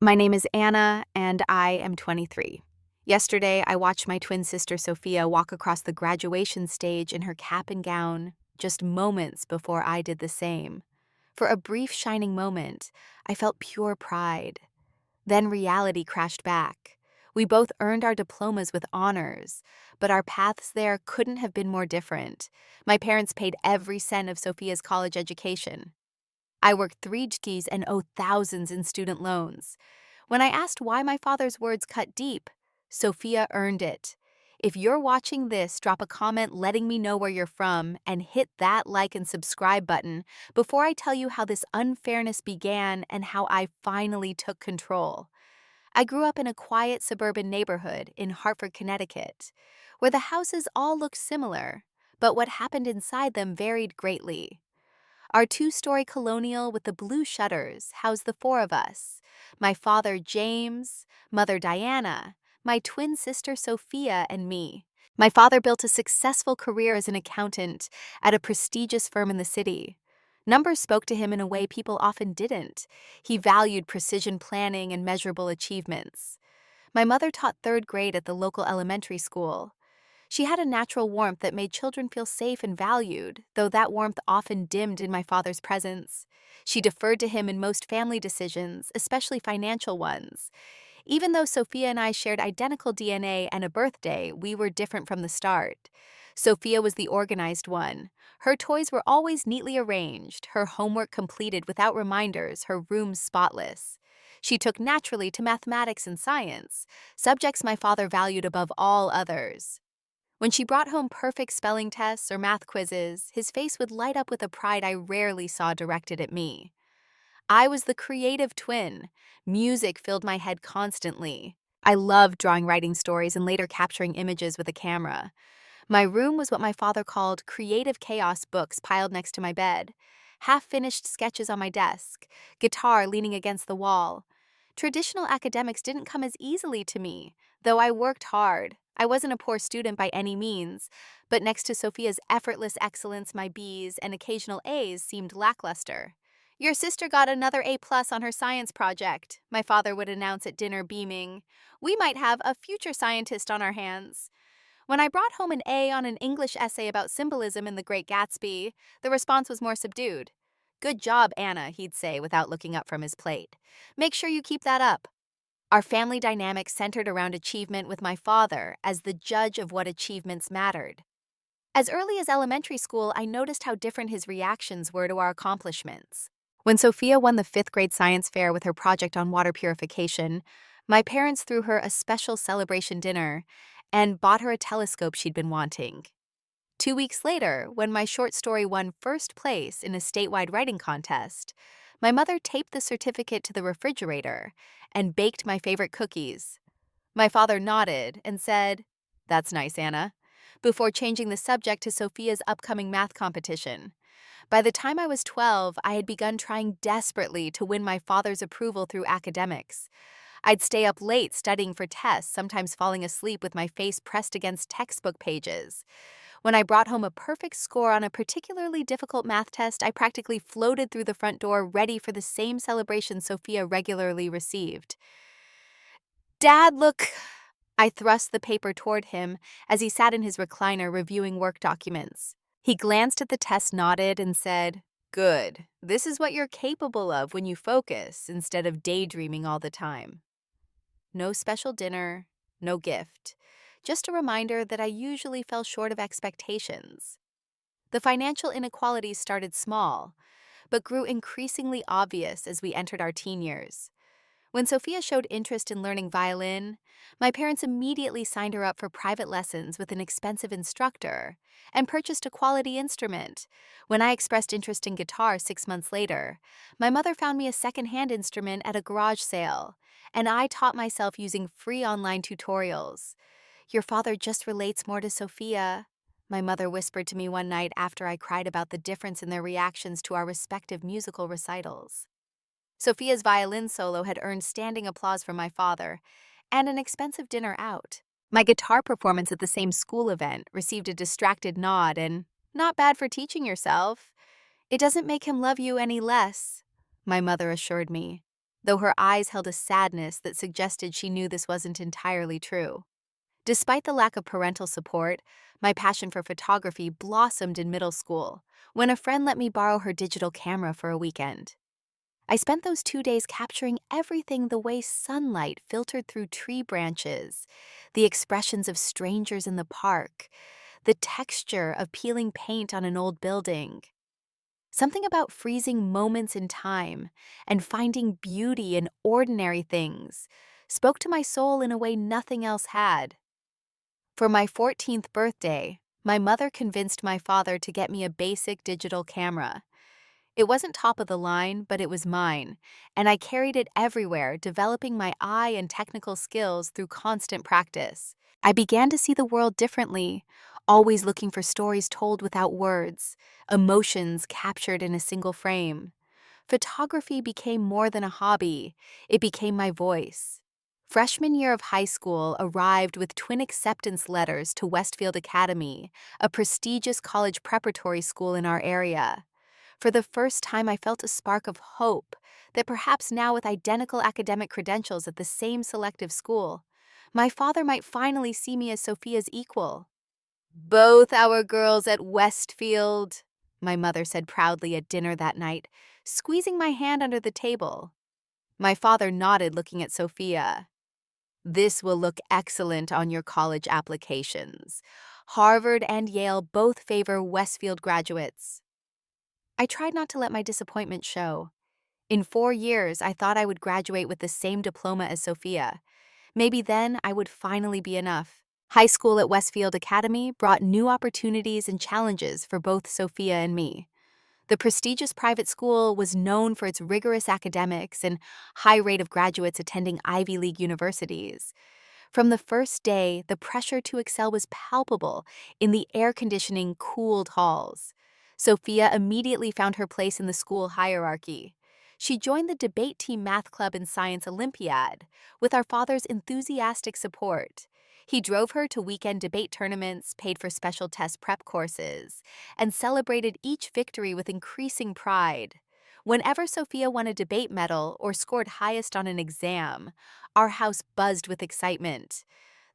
My name is Anna, and I am 23. Yesterday, I watched my twin sister Sophia walk across the graduation stage in her cap and gown, just moments before I did the same. For a brief shining moment, I felt pure pride. Then reality crashed back. We both earned our diplomas with honors, but our paths there couldn't have been more different. My parents paid every cent of Sophia's college education. I worked three jobs and owe thousands in student loans. When I asked why my father's words cut deep, Sophia earned it. If you're watching this, drop a comment letting me know where you're from and hit that like and subscribe button before I tell you how this unfairness began and how I finally took control. I grew up in a quiet suburban neighborhood in Hartford, Connecticut, where the houses all looked similar, but what happened inside them varied greatly. Our two-story colonial with the blue shutters housed the four of us: my father, James, mother, Diana, my twin sister, Sophia, and me. My father built a successful career as an accountant at a prestigious firm in the city. Numbers spoke to him in a way people often didn't. He valued precision planning and measurable achievements. My mother taught third grade at the local elementary school. She had a natural warmth that made children feel safe and valued, though that warmth often dimmed in my father's presence. She deferred to him in most family decisions, especially financial ones. Even though Sophia and I shared identical DNA and a birthday, we were different from the start. Sophia was the organized one. Her toys were always neatly arranged, her homework completed without reminders, her room spotless. She took naturally to mathematics and science, subjects my father valued above all others. When she brought home perfect spelling tests or math quizzes, his face would light up with a pride I rarely saw directed at me. I was the creative twin. Music filled my head constantly. I loved drawing writing stories and later capturing images with a camera. My room was what my father called creative chaos, books piled next to my bed, half-finished sketches on my desk, guitar leaning against the wall. Traditional academics didn't come as easily to me, though I worked hard. I wasn't a poor student by any means, but next to Sophia's effortless excellence, my B's and occasional A's seemed lackluster. "Your sister got another A+ on her science project," my father would announce at dinner, beaming. "We might have a future scientist on our hands." When I brought home an A on an English essay about symbolism in The Great Gatsby, the response was more subdued. "Good job, Anna," he'd say without looking up from his plate. "Make sure you keep that up." Our family dynamic centered around achievement, with my father as the judge of what achievements mattered. As early as elementary school, I noticed how different his reactions were to our accomplishments. When Sophia won the fifth grade science fair with her project on water purification, my parents threw her a special celebration dinner and bought her a telescope she'd been wanting. 2 weeks later, when my short story won first place in a statewide writing contest, my mother taped the certificate to the refrigerator and baked my favorite cookies. My father nodded and said, "That's nice, Anna," before changing the subject to Sophia's upcoming math competition. By the time I was 12, I had begun trying desperately to win my father's approval through academics. I'd stay up late studying for tests, sometimes falling asleep with my face pressed against textbook pages. When I brought home a perfect score on a particularly difficult math test, I practically floated through the front door ready for the same celebration Sophia regularly received. "Dad, look." I thrust the paper toward him as he sat in his recliner reviewing work documents. He glanced at the test, nodded, and said, "Good. This is what you're capable of when you focus instead of daydreaming all the time." No special dinner, no gift. Just a reminder that I usually fell short of expectations. The financial inequalities started small, but grew increasingly obvious as we entered our teen years. When Sophia showed interest in learning violin, my parents immediately signed her up for private lessons with an expensive instructor and purchased a quality instrument. When I expressed interest in guitar 6 months later, my mother found me a second-hand instrument at a garage sale, and I taught myself using free online tutorials. "Your father just relates more to Sophia," my mother whispered to me one night after I cried about the difference in their reactions to our respective musical recitals. Sophia's violin solo had earned standing applause from my father and an expensive dinner out. My guitar performance at the same school event received a distracted nod and, "Not bad for teaching yourself. It doesn't make him love you any less," my mother assured me. though her eyes held a sadness that suggested she knew this wasn't entirely true. Despite the lack of parental support, my passion for photography blossomed in middle school when a friend let me borrow her digital camera for a weekend. I spent those 2 days capturing everything the way sunlight filtered through tree branches, the expressions of strangers in the park, the texture of peeling paint on an old building. Something about freezing moments in time and finding beauty in ordinary things spoke to my soul in a way nothing else had. For my 14th birthday, my mother convinced my father to get me a basic digital camera. It wasn't top of the line, but it was mine, and I carried it everywhere, developing my eye and technical skills through constant practice. I began to see the world differently, always looking for stories told without words, emotions captured in a single frame. Photography became more than a hobby, it became my voice. Freshman year of high school arrived with twin acceptance letters to Westfield Academy, a prestigious college preparatory school in our area. For the first time, I felt a spark of hope that perhaps now, with identical academic credentials at the same selective school, my father might finally see me as Sophia's equal. "Both our girls at Westfield," my mother said proudly at dinner that night, squeezing my hand under the table. My father nodded, looking at Sophia. "This will look excellent on your college applications. Harvard and Yale both favor Westfield graduates." I tried not to let my disappointment show. In 4 years, I thought I would graduate with the same diploma as Sophia. Maybe then I would finally be enough. High school at Westfield Academy brought new opportunities and challenges for both Sophia and me. The prestigious private school was known for its rigorous academics and high rate of graduates attending Ivy League universities. From the first day, the pressure to excel was palpable in the air-conditioning, cooled halls. Sophia immediately found her place in the school hierarchy. She joined the debate team math club and science Olympiad, with our father's enthusiastic support. He drove her to weekend debate tournaments, paid for special test prep courses, and celebrated each victory with increasing pride. Whenever Sophia won a debate medal or scored highest on an exam, our house buzzed with excitement.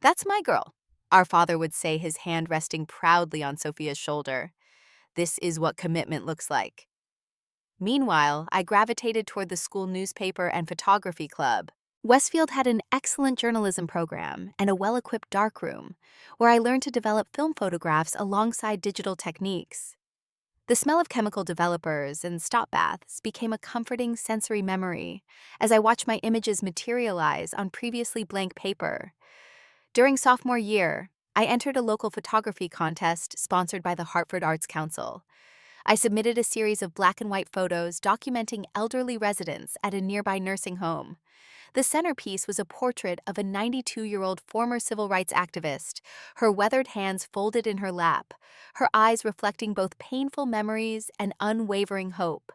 "That's my girl," our father would say, his hand resting proudly on Sophia's shoulder. "This is what commitment looks like." Meanwhile, I gravitated toward the school newspaper and photography club. Westfield had an excellent journalism program and a well-equipped darkroom, where I learned to develop film photographs alongside digital techniques. The smell of chemical developers and stop baths became a comforting sensory memory as I watched my images materialize on previously blank paper. During sophomore year, I entered a local photography contest sponsored by the Hartford Arts Council. I submitted a series of black and white photos documenting elderly residents at a nearby nursing home. The centerpiece was a portrait of a 92-year-old former civil rights activist, her weathered hands folded in her lap, her eyes reflecting both painful memories and unwavering hope.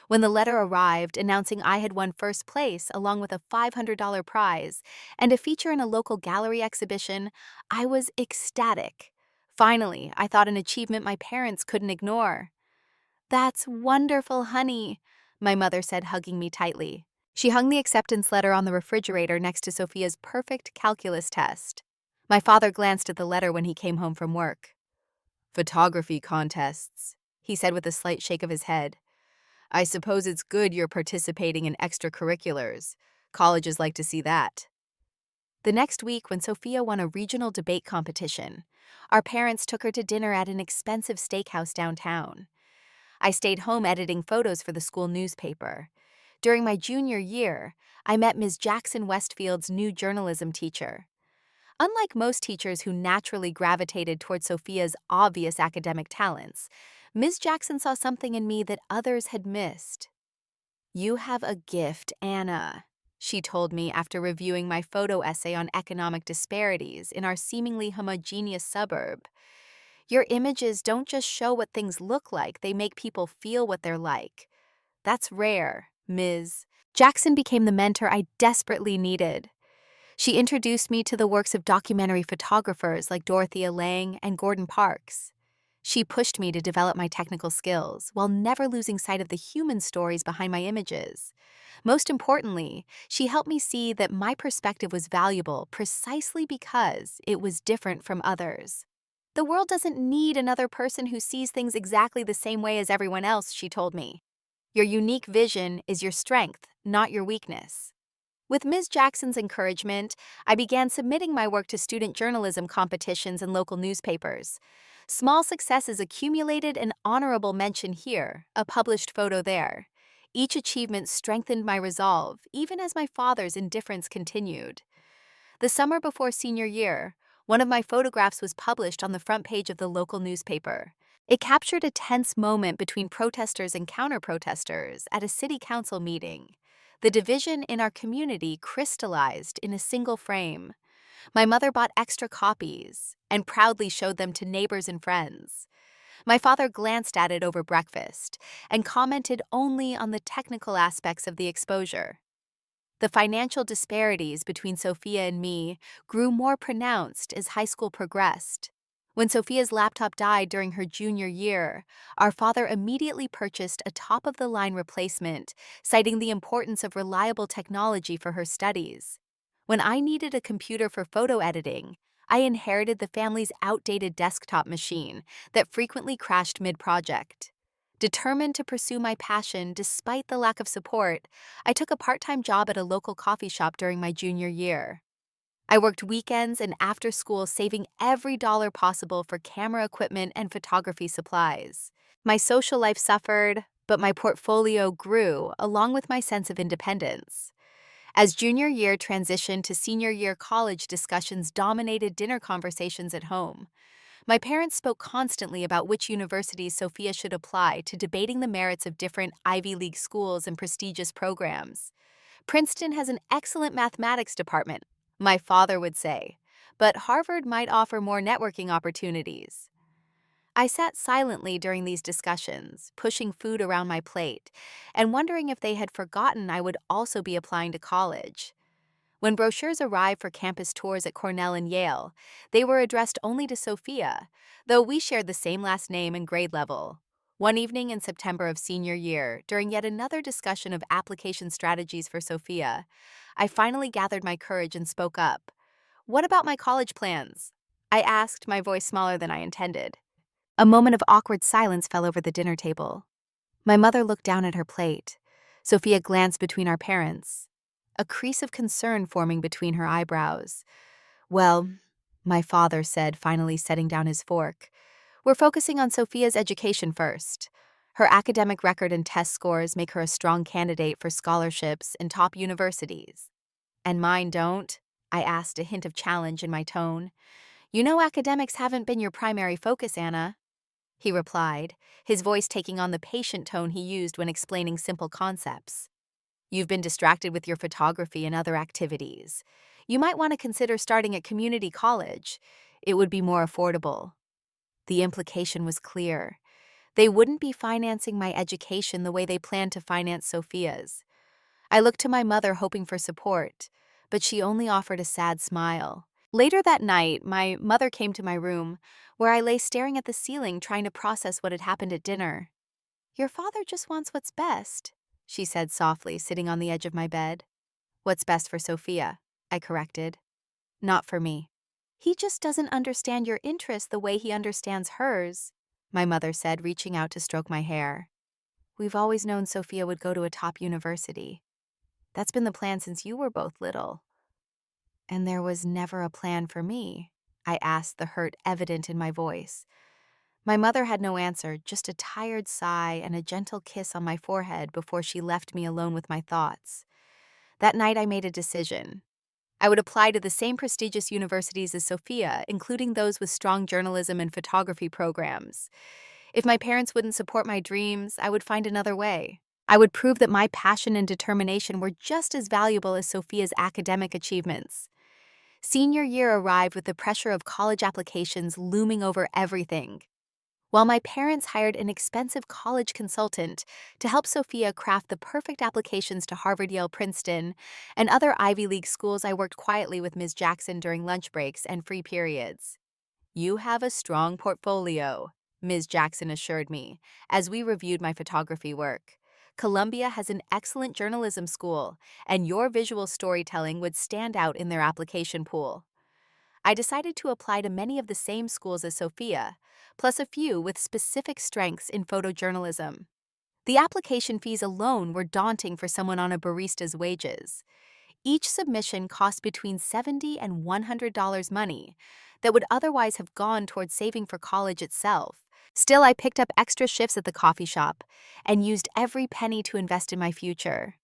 When the letter arrived announcing I had won first place along with a $500 prize and a feature in a local gallery exhibition, I was ecstatic. Finally, I thought an achievement my parents couldn't ignore. "That's wonderful, honey," my mother said, hugging me tightly. She hung the acceptance letter on the refrigerator next to Sophia's perfect calculus test. My father glanced at the letter when he came home from work. "Photography contests," he said with a slight shake of his head. "I suppose it's good you're participating in extracurriculars. Colleges like to see that." The next week, when Sophia won a regional debate competition, our parents took her to dinner at an expensive steakhouse downtown. I stayed home editing photos for the school newspaper. During my junior year, I met Ms. Jackson Westfield's new journalism teacher. Unlike most teachers who naturally gravitated toward Sophia's obvious academic talents, Ms. Jackson saw something in me that others had missed. "You have a gift, Anna," she told me after reviewing my photo essay on economic disparities in our seemingly homogeneous suburb. "Your images don't just show what things look like, they make people feel what they're like. That's rare, Ms." Jackson became the mentor I desperately needed. She introduced me to the works of documentary photographers like Dorothea Lange and Gordon Parks. She pushed me to develop my technical skills while never losing sight of the human stories behind my images. Most importantly, she helped me see that my perspective was valuable precisely because it was different from others. The world doesn't need another person who sees things exactly the same way as everyone else, she told me. Your unique vision is your strength, not your weakness. With Ms. Jackson's encouragement, I began submitting my work to student journalism competitions and local newspapers. Small successes accumulated an honorable mention here, a published photo there. Each achievement strengthened my resolve, even as my father's indifference continued. The summer before senior year, one of my photographs was published on the front page of the local newspaper. It captured a tense moment between protesters and counter-protesters at a city council meeting. The division in our community crystallized in a single frame. My mother bought extra copies and proudly showed them to neighbors and friends. My father glanced at it over breakfast and commented only on the technical aspects of the exposure. The financial disparities between Sophia and me grew more pronounced as high school progressed. When Sophia's laptop died during her junior year, our father immediately purchased a top-of-the-line replacement, citing the importance of reliable technology for her studies. When I needed a computer for photo editing, I inherited the family's outdated desktop machine that frequently crashed mid-project. Determined to pursue my passion despite the lack of support, I took a part-time job at a local coffee shop during my junior year. I worked weekends and after school, saving every dollar possible for camera equipment and photography supplies. My social life suffered, but my portfolio grew along with my sense of independence. As junior year transitioned to senior year, college discussions dominated dinner conversations at home. My parents spoke constantly about which universities Sophia should apply to, debating the merits of different Ivy League schools and prestigious programs. Princeton has an excellent mathematics department, my father would say, but Harvard might offer more networking opportunities. I sat silently during these discussions, pushing food around my plate, and wondering if they had forgotten I would also be applying to college. When brochures arrived for campus tours at Cornell and Yale, they were addressed only to Sophia, though we shared the same last name and grade level. One evening in September of senior year, during yet another discussion of application strategies for Sophia, I finally gathered my courage and spoke up. "What about my college plans?" I asked, my voice smaller than I intended. A moment of awkward silence fell over the dinner table. My mother looked down at her plate. Sophia glanced between our parents, a crease of concern forming between her eyebrows. "Well," my father said, finally setting down his fork, "we're focusing on Sophia's education first. Her academic record and test scores make her a strong candidate for scholarships in top universities." "And mine don't?" I asked, a hint of challenge in my tone. "You know academics haven't been your primary focus, Anna," he replied, his voice taking on the patient tone he used when explaining simple concepts. "You've been distracted with your photography and other activities. You might want to consider starting at community college. It would be more affordable." The implication was clear. They wouldn't be financing my education the way they planned to finance Sophia's. I looked to my mother hoping for support, but she only offered a sad smile. Later that night, my mother came to my room, where I lay staring at the ceiling trying to process what had happened at dinner. "Your father just wants what's best," she said softly, sitting on the edge of my bed. "What's best for Sophia?" I corrected. "Not for me." "He just doesn't understand your interests the way he understands hers," my mother said, reaching out to stroke my hair. "We've always known Sophia would go to a top university. That's been the plan since you were both little." "And there was never a plan for me?" I asked, the hurt evident in my voice. My mother had no answer, just a tired sigh and a gentle kiss on my forehead before she left me alone with my thoughts. That night I made a decision. I would apply to the same prestigious universities as Sophia, including those with strong journalism and photography programs. If my parents wouldn't support my dreams, I would find another way. I would prove that my passion and determination were just as valuable as Sophia's academic achievements. Senior year arrived with the pressure of college applications looming over everything. While my parents hired an expensive college consultant to help Sophia craft the perfect applications to Harvard, Yale, Princeton, and other Ivy League schools, I worked quietly with Ms. Jackson during lunch breaks and free periods. "You have a strong portfolio," Ms. Jackson assured me as we reviewed my photography work. Columbia has an excellent journalism school, and your visual storytelling would stand out in their application pool. I decided to apply to many of the same schools as Sophia, plus a few with specific strengths in photojournalism. The application fees alone were daunting for someone on a barista's wages. Each submission cost between $70 and $100 money that would otherwise have gone towards saving for college itself. Still, I picked up extra shifts at the coffee shop and used every penny to invest in my future.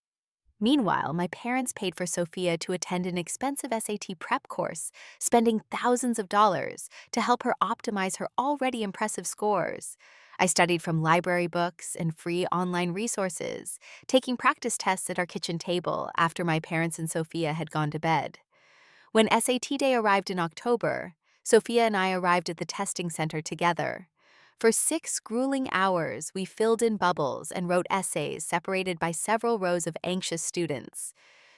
Meanwhile, my parents paid for Sophia to attend an expensive SAT prep course, spending thousands of dollars to help her optimize her already impressive scores. I studied from library books and free online resources, taking practice tests at our kitchen table after my parents and Sophia had gone to bed. When SAT day arrived in October, Sophia and I arrived at the testing center together. For 6 grueling hours, we filled in bubbles and wrote essays separated by several rows of anxious students.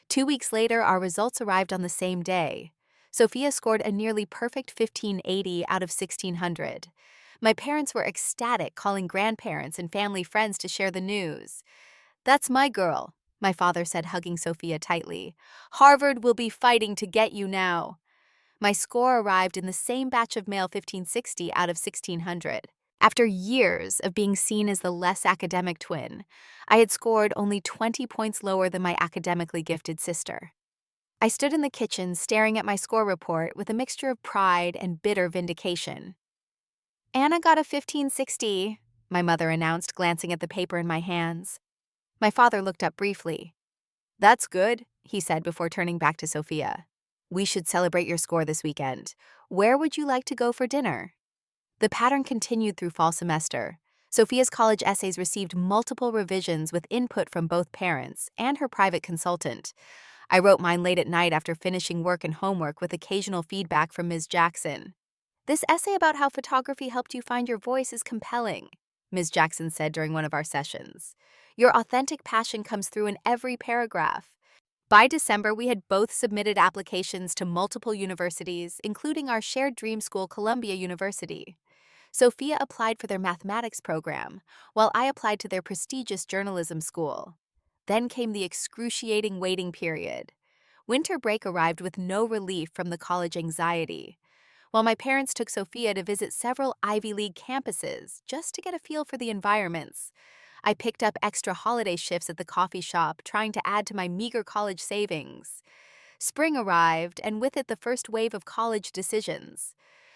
2 weeks later, our results arrived on the same day. Sophia scored a nearly perfect 1580 out of 1600. My parents were ecstatic, calling grandparents and family friends to share the news. "That's my girl," my father said, hugging Sophia tightly. "Harvard will be fighting to get you now." My score arrived in the same batch of mail, 1560 out of 1600. After years of being seen as the less academic twin, I had scored only 20 points lower than my academically gifted sister. I stood in the kitchen staring at my score report with a mixture of pride and bitter vindication. "Anna got a 1560, my mother announced, glancing at the paper in my hands. My father looked up briefly. "That's good," he said before turning back to Sophia. "We should celebrate your score this weekend. Where would you like to go for dinner?" The pattern continued through fall semester. Sophia's college essays received multiple revisions with input from both parents and her private consultant. I wrote mine late at night after finishing work and homework with occasional feedback from Ms. Jackson. "This essay about how photography helped you find your voice is compelling," Ms. Jackson said during one of our sessions. "Your authentic passion comes through in every paragraph." By December, we had both submitted applications to multiple universities, including our shared dream school, Columbia University. Sophia applied for their mathematics program, while I applied to their prestigious journalism school. Then came the excruciating waiting period. Winter break arrived with no relief from the college anxiety. While my parents took Sophia to visit several Ivy League campuses just to get a feel for the environments, I picked up extra holiday shifts at the coffee shop, trying to add to my meager college savings. Spring arrived, and with it the first wave of college decisions.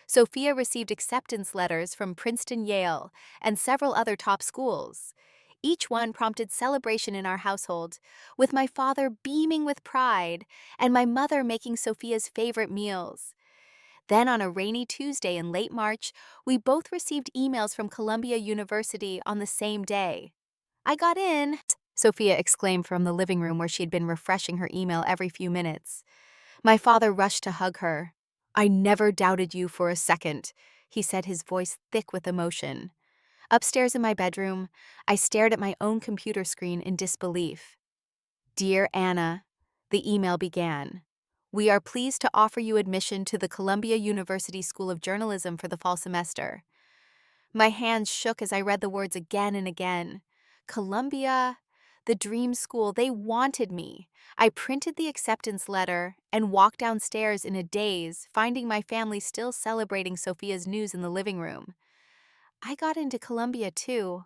Sophia received acceptance letters from Princeton, Yale, and several other top schools. Each one prompted celebration in our household, with my father beaming with pride and my mother making Sophia's favorite meals. Then, on a rainy Tuesday in late March, we both received emails from Columbia University on the same day. "I got in," Sophia exclaimed from the living room where she'd been refreshing her email every few minutes. My father rushed to hug her. "I never doubted you for a second," he said, his voice thick with emotion. Upstairs in my bedroom, I stared at my own computer screen in disbelief. "Dear Anna," the email began, "we are pleased to offer you admission to the Columbia University School of Journalism for the fall semester." My hands shook as I read the words again and again. Columbia, the dream school, they wanted me. I printed the acceptance letter and walked downstairs in a daze, finding my family still celebrating Sophia's news in the living room. "I got into Columbia too,"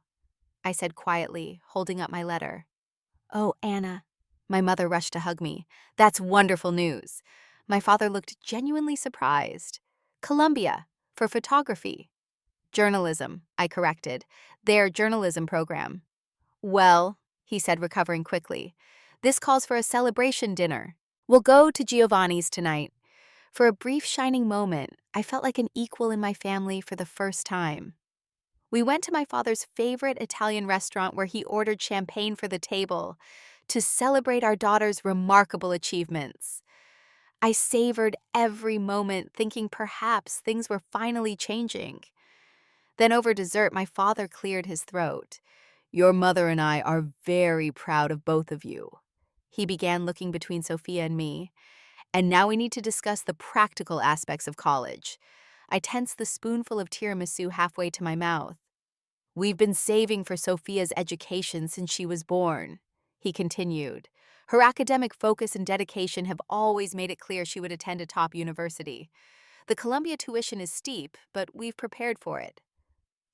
I said quietly, holding up my letter. "Oh, Anna." My mother rushed to hug me. "That's wonderful news." My father looked genuinely surprised. "Columbia, for photography." "Journalism," I corrected. "Their journalism program." "Well," he said, recovering quickly, "this calls for a celebration dinner. We'll go to Giovanni's tonight." For a brief shining moment, I felt like an equal in my family for the first time. We went to my father's favorite Italian restaurant where he ordered champagne for the table to celebrate our daughter's remarkable achievements. I savored every moment, thinking perhaps things were finally changing. Then over dessert, my father cleared his throat. "Your mother and I are very proud of both of you." He began, looking between Sophia and me. "And now we need to discuss the practical aspects of college." I tensed the spoonful of tiramisu halfway to my mouth. "We've been saving for Sophia's education since she was born," he continued. "Her academic focus and dedication have always made it clear she would attend a top university. The Columbia tuition is steep, but we've prepared for it."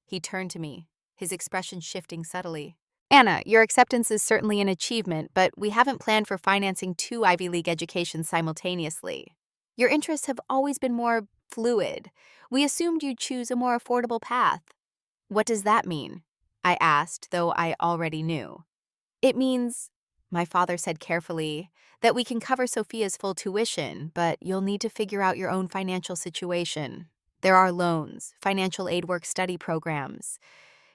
He turned to me, his expression shifting subtly. "Anna, your acceptance is certainly an achievement, but we haven't planned for financing two Ivy League educations simultaneously. Your interests have always been more fluid. We assumed you'd choose a more affordable path." "What does that mean?" I asked, though I already knew. "It means," my father said carefully, "that we can cover Sophia's full tuition, but you'll need to figure out your own financial situation. There are loans, financial aid work-study programs.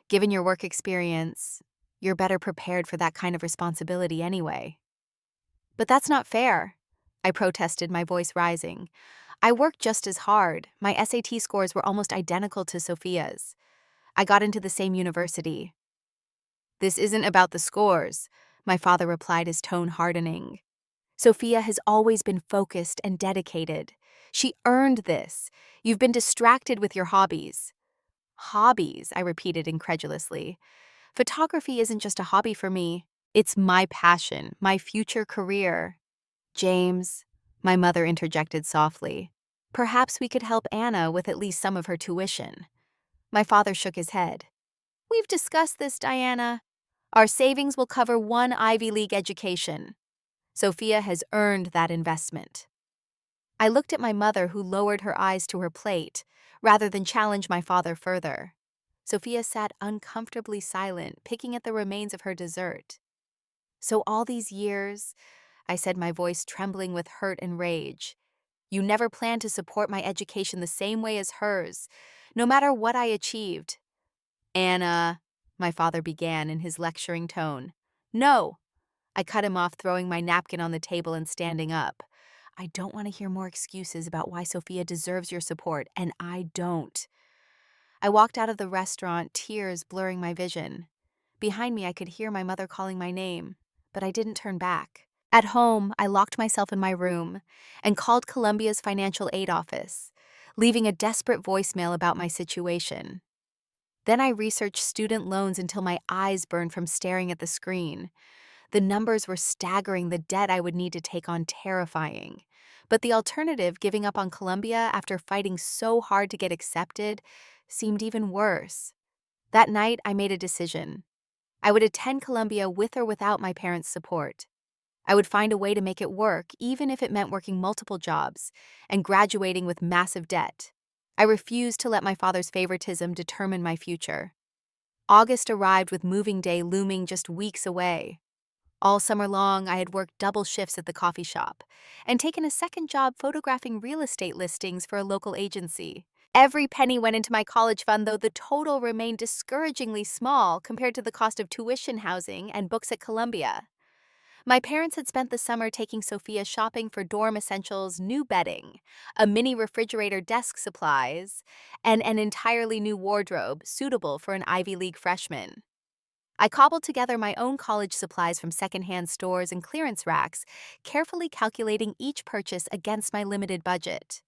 Given your work experience, you're better prepared for that kind of responsibility anyway." "But that's not fair," I protested, my voice rising. "I worked just as hard. My SAT scores were almost identical to Sophia's. I got into the same university." "This isn't about the scores," my father replied, his tone hardening. "Sophia has always been focused and dedicated. She earned this. You've been distracted with your hobbies." "Hobbies," I repeated incredulously. "Photography isn't just a hobby for me. It's my passion, my future career." "James," my mother interjected softly, "perhaps we could help Anna with at least some of her tuition." My father shook his head. "We've discussed this, Diana. Our savings will cover one Ivy League education. Sophia has earned that investment." I looked at my mother, who lowered her eyes to her plate, rather than challenge my father further. Sophia sat uncomfortably silent, picking at the remains of her dessert. "So all these years," I said, my voice trembling with hurt and rage, "you never planned to support my education the same way as hers, no matter what I achieved." "Anna," my father began in his lecturing tone. "No," I cut him off, throwing my napkin on the table and standing up. "I don't want to hear more excuses about why Sophia deserves your support, and I don't." I walked out of the restaurant, tears blurring my vision. Behind me, I could hear my mother calling my name, but I didn't turn back. At home, I locked myself in my room and called Columbia's financial aid office, leaving a desperate voicemail about my situation. Then I researched student loans until my eyes burned from staring at the screen. The numbers were staggering, the debt I would need to take on terrifying. But the alternative, giving up on Columbia after fighting so hard to get accepted, seemed even worse. That night, I made a decision. I would attend Columbia with or without my parents' support. I would find a way to make it work, even if it meant working multiple jobs and graduating with massive debt. I refused to let my father's favoritism determine my future. August arrived, with moving day looming just weeks away. All summer long, I had worked double shifts at the coffee shop and taken a second job photographing real estate listings for a local agency. Every penny went into my college fund, though the total remained discouragingly small compared to the cost of tuition, housing, and books at Columbia. My parents had spent the summer taking Sophia shopping for dorm essentials, new bedding, a mini refrigerator, desk supplies, and an entirely new wardrobe suitable for an Ivy League freshman. I cobbled together my own college supplies from secondhand stores and clearance racks, carefully calculating each purchase against my limited budget.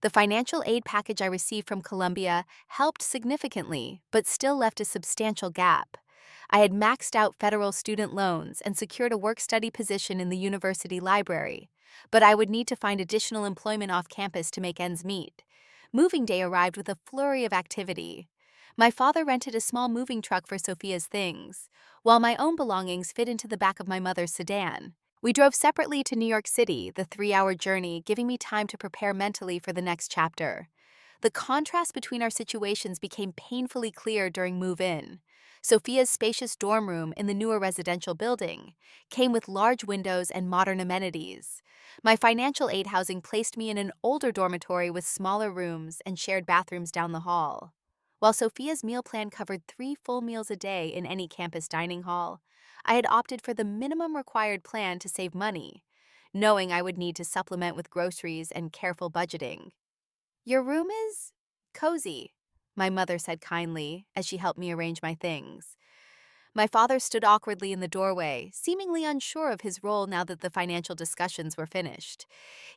The financial aid package I received from Columbia helped significantly, but still left a substantial gap. I had maxed out federal student loans and secured a work-study position in the university library, but I would need to find additional employment off campus to make ends meet. Moving day arrived with a flurry of activity. My father rented a small moving truck for Sophia's things, while my own belongings fit into the back of my mother's sedan. We drove separately to New York City, the 3-hour journey giving me time to prepare mentally for the next chapter. The contrast between our situations became painfully clear during move-in. Sophia's spacious dorm room in the newer residential building came with large windows and modern amenities. My financial aid housing placed me in an older dormitory with smaller rooms and shared bathrooms down the hall. While Sophia's meal plan covered 3 full meals a day in any campus dining hall, I had opted for the minimum required plan to save money, knowing I would need to supplement with groceries and careful budgeting. "Your room is cozy," my mother said kindly as she helped me arrange my things. My father stood awkwardly in the doorway, seemingly unsure of his role now that the financial discussions were finished.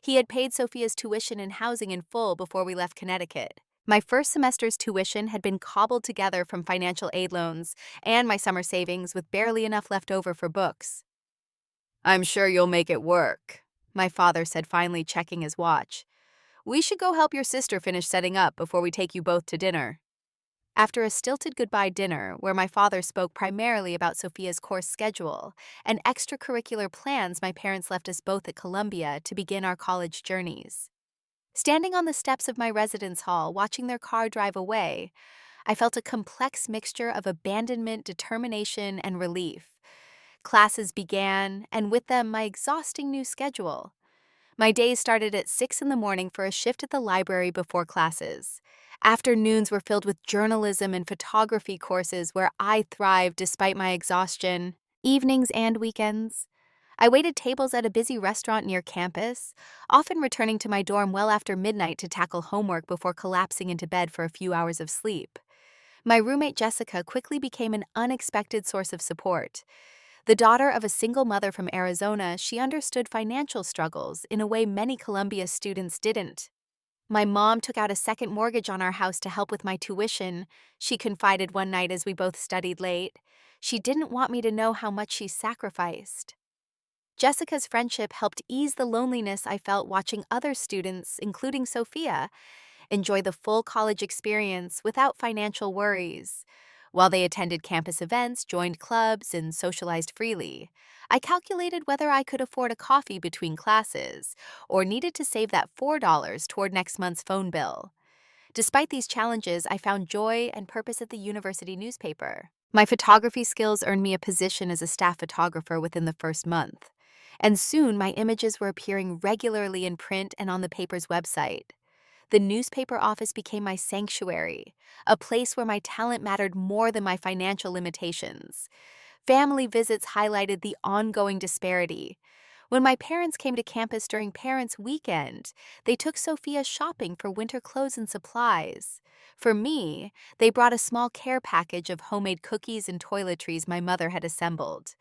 He had paid Sophia's tuition and housing in full before we left Connecticut. My first semester's tuition had been cobbled together from financial aid loans and my summer savings with barely enough left over for books. "I'm sure you'll make it work," my father said, finally checking his watch. "We should go help your sister finish setting up before we take you both to dinner." After a stilted goodbye dinner, where my father spoke primarily about Sophia's course schedule and extracurricular plans, my parents left us both at Columbia to begin our college journeys. Standing on the steps of my residence hall, watching their car drive away, I felt a complex mixture of abandonment, determination, and relief. Classes began, and with them, my exhausting new schedule. My days started at 6 in the morning for a shift at the library before classes. Afternoons were filled with journalism and photography courses where I thrived despite my exhaustion. Evenings and weekends, I waited tables at a busy restaurant near campus, often returning to my dorm well after midnight to tackle homework before collapsing into bed for a few hours of sleep. My roommate Jessica quickly became an unexpected source of support. The daughter of a single mother from Arizona, she understood financial struggles in a way many Columbia students didn't. "My mom took out a second mortgage on our house to help with my tuition," she confided one night as we both studied late. "She didn't want me to know how much she sacrificed." Jessica's friendship helped ease the loneliness I felt watching other students, including Sophia, enjoy the full college experience without financial worries. While they attended campus events, joined clubs, and socialized freely, I calculated whether I could afford a coffee between classes or needed to save that $4 toward next month's phone bill. Despite these challenges, I found joy and purpose at the university newspaper. My photography skills earned me a position as a staff photographer within the first month, and soon my images were appearing regularly in print and on the paper's website. The newspaper office became my sanctuary, a place where my talent mattered more than my financial limitations. Family visits highlighted the ongoing disparity. When my parents came to campus during Parents' Weekend, they took Sophia shopping for winter clothes and supplies. For me, they brought a small care package of homemade cookies and toiletries my mother had assembled.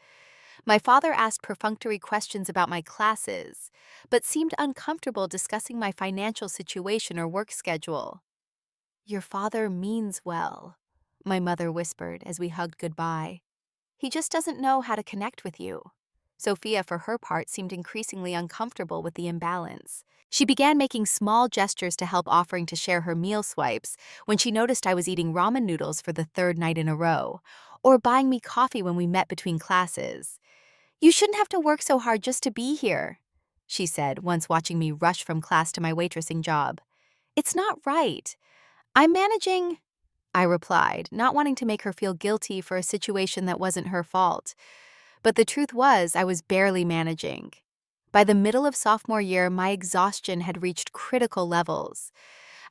My father asked perfunctory questions about my classes, but seemed uncomfortable discussing my financial situation or work schedule. "Your father means well," my mother whispered as we hugged goodbye. "He just doesn't know how to connect with you." Sophia, for her part, seemed increasingly uncomfortable with the imbalance. She began making small gestures to help, offering to share her meal swipes when she noticed I was eating ramen noodles for the third night in a row, or buying me coffee when we met between classes. "You shouldn't have to work so hard just to be here," she said, once watching me rush from class to my waitressing job. "It's not right. I'm managing," I replied, not wanting to make her feel guilty for a situation that wasn't her fault. But the truth was, I was barely managing. By the middle of sophomore year, my exhaustion had reached critical levels.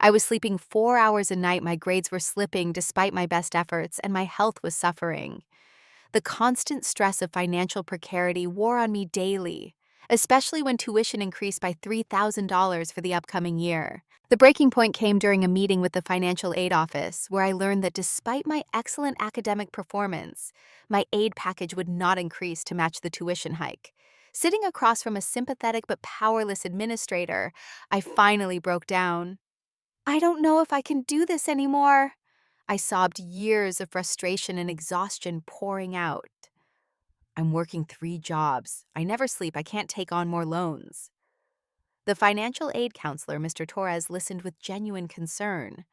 I was sleeping 4 hours a night, my grades were slipping despite my best efforts, and my health was suffering. The constant stress of financial precarity wore on me daily, especially when tuition increased by $3,000 for the upcoming year. The breaking point came during a meeting with the financial aid office, where I learned that despite my excellent academic performance, my aid package would not increase to match the tuition hike. Sitting across from a sympathetic but powerless administrator, I finally broke down. "I don't know if I can do this anymore," I sobbed, years of frustration and exhaustion pouring out. "I'm working 3 jobs. I never sleep. I can't take on more loans." The financial aid counselor, Mr. Torres, listened with genuine concern.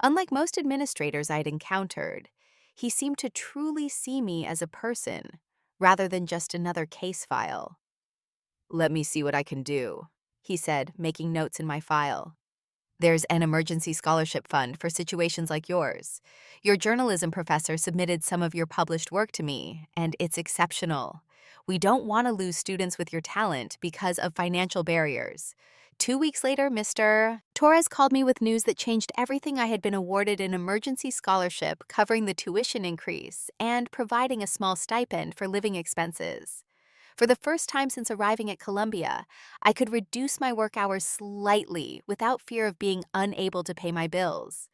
Unlike most administrators I'd encountered, he seemed to truly see me as a person, rather than just another case file. "Let me see what I can do," he said, making notes in my file. "There's an emergency scholarship fund for situations like yours. Your journalism professor submitted some of your published work to me, and it's exceptional. We don't want to lose students with your talent because of financial barriers." 2 weeks later, Mr. Torres called me with news that changed everything. I had been awarded an emergency scholarship covering the tuition increase and providing a small stipend for living expenses. For the first time since arriving at Columbia, I could reduce my work hours slightly without fear of being unable to pay my bills.